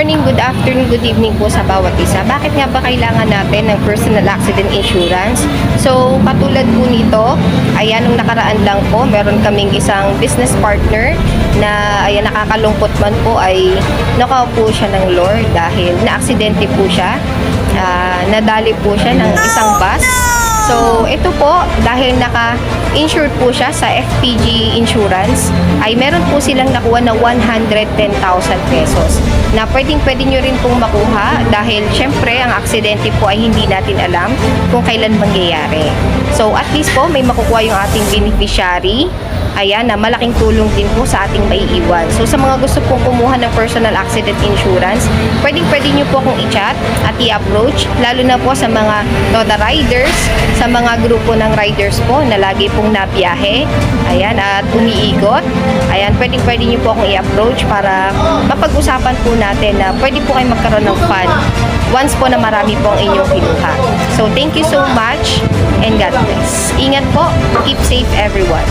morning, good afternoon, good evening po sa bawat isa. Bakit nga ba kailangan natin ng personal accident insurance? So, katulad po nito, ayan, nung nakaraan lang po, meron kaming isang business partner na, ayan, nakakalungkot man po ay nakaupo siya ng lord dahil na-aksidente po siya. Nadali po siya ng isang bus. So, ito po, dahil naka-insured po siya sa FPG Insurance, ay meron po silang nakuha na 110,000 pesos na pwedeng-pwede nyo rin pong makuha dahil syempre ang aksidente po ay hindi natin alam kung kailan mangyayari. So, at least po may makukuha yung ating beneficiary. Ayan, na malaking tulong din po sa ating maiiwan. So, sa mga gusto pong kumuha ng personal accident insurance, pwedeng-pwede nyo po akong i-chat at i-approach, lalo na po sa mga Toda riders, sa mga grupo ng riders po na lagi pong nabiyahe, ayan, at umiikot. Ayan, pwedeng-pwede nyo po akong i-approach para mapag-usapan po natin na pwede po kayo magkaroon ng fund once po na marami po ang inyong kinuha. So, thank you so much and God bless. Ingat po. Keep safe everyone.